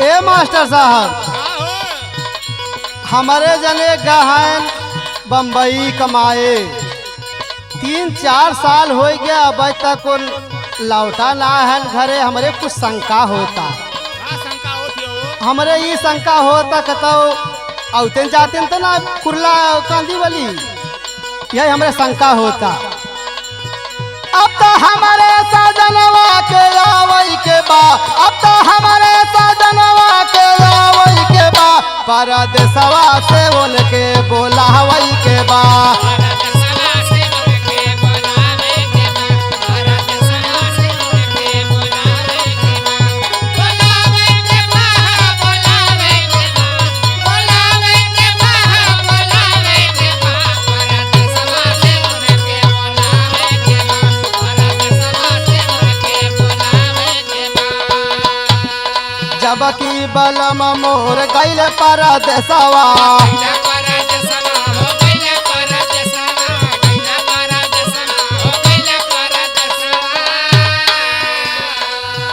ए master साहब, हमारे जने गहन बम्बई कमाए 3-4 साल हो गया, अब तक लौटा ना है घरे। हमारे कुछ शंका होता, हमारे ये शंका होता कतो औते जाते तो ना कुरला कांदी वाली, यही हमारे शंका होता। अब तो हमारे साजनवा के आवई के बा, अब तो हमारे साजनवा के आवई के बा, परदेसवा से उनके बोलावई के बा। जबकि बलम मोर गैल परदेसवा,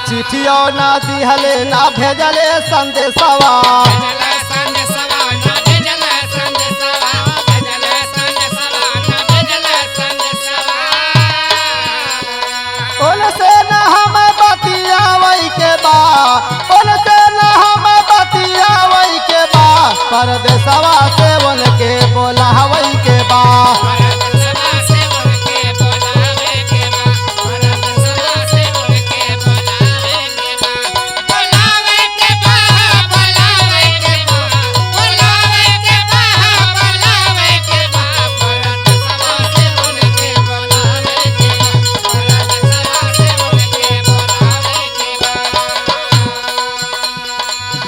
चिठियो ना दिहले ना भेजले संदेशवा। उनसे न हम बतियावई के बा, उनसे न हम बतियावई के बा, परदेसवा से उनके बोलावई के बा।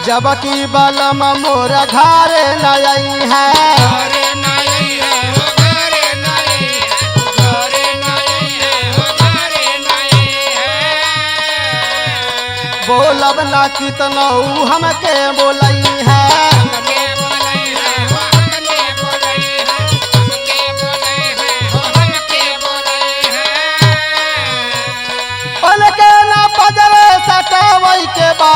जबकि बलम मोर घरे नई है, बोलब ना कितना हमके बोलई है। उनके ना पजरे सटावई के बा,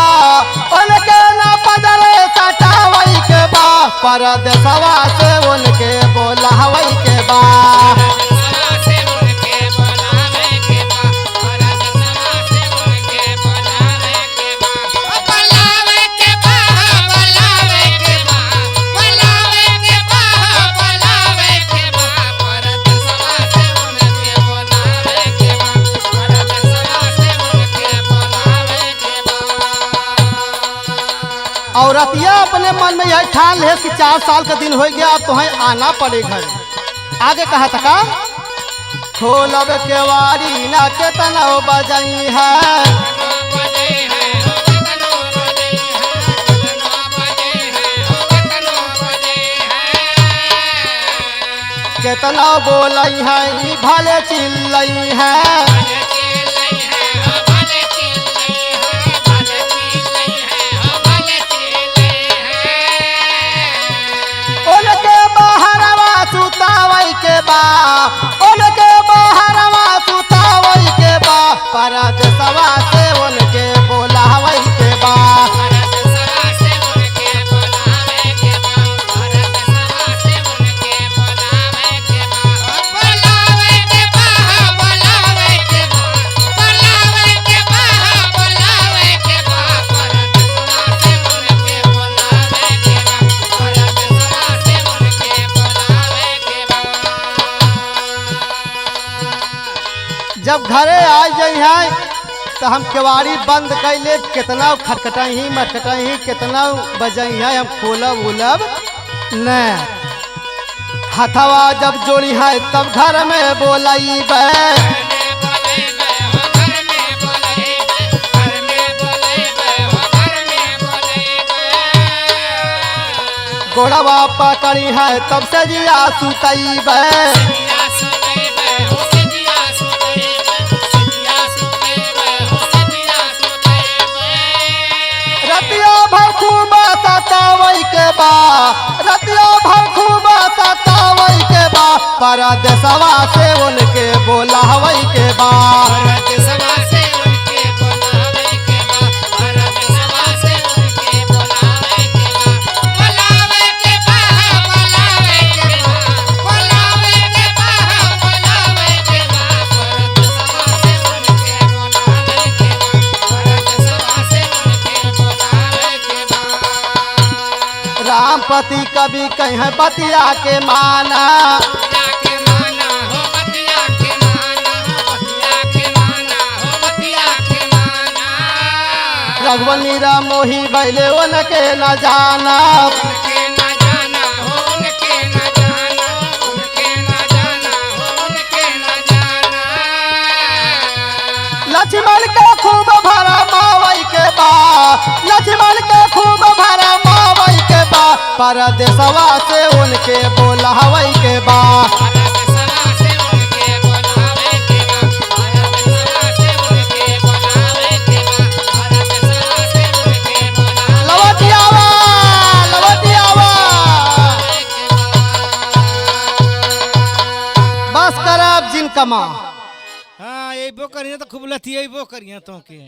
उनके ना पजरे सटावई के बा, परदेसवा से उनके बोलावई के बा। औरतिया अपने मन में यह ठान ले कि 4 साल का दिन हो गया, अब तुम्हें आना पड़े घर। आगे कहा था खोलब केवाड़ी ना केतना बजई है, केतना बोलई है भले चिल्लई है। सुतावई के बा, उनके बहरवा सुतावई के बा, परदेसवा से उनके बोलावई के बा। जब घरे आ जाई है तो हम केवाड़ी बंद कर ले, कितना खटखटाई मटखटाई कितना बजाई है, हम खोलब उलब न। हथवा जब जोड़ी है तब घर में बोलाई बे, गोड़वा पकड़ी है तब से जिया सुतई बे। सतावई के बा, रतिया भर खूब सतावई के बा, परदेसवा से उनके बोलावई के बा। परदेसवा से उनके बोलावई के बा, परदेसवा से उनके राम पति कभी कहीं बतिया के माना। रघुवर मीरा मोही भैले उनके न जाना। लक्ष्मण के खूब भरा मावई के बा, लक्ष्मण के खूब भरा मावई के बा, परदेसवा से उनके बोलावई के बा। लवटियावा लवटियावा बस करब जिन कमा। हाँ ये बो करिए तो खूब लथी ये बो करिए तो के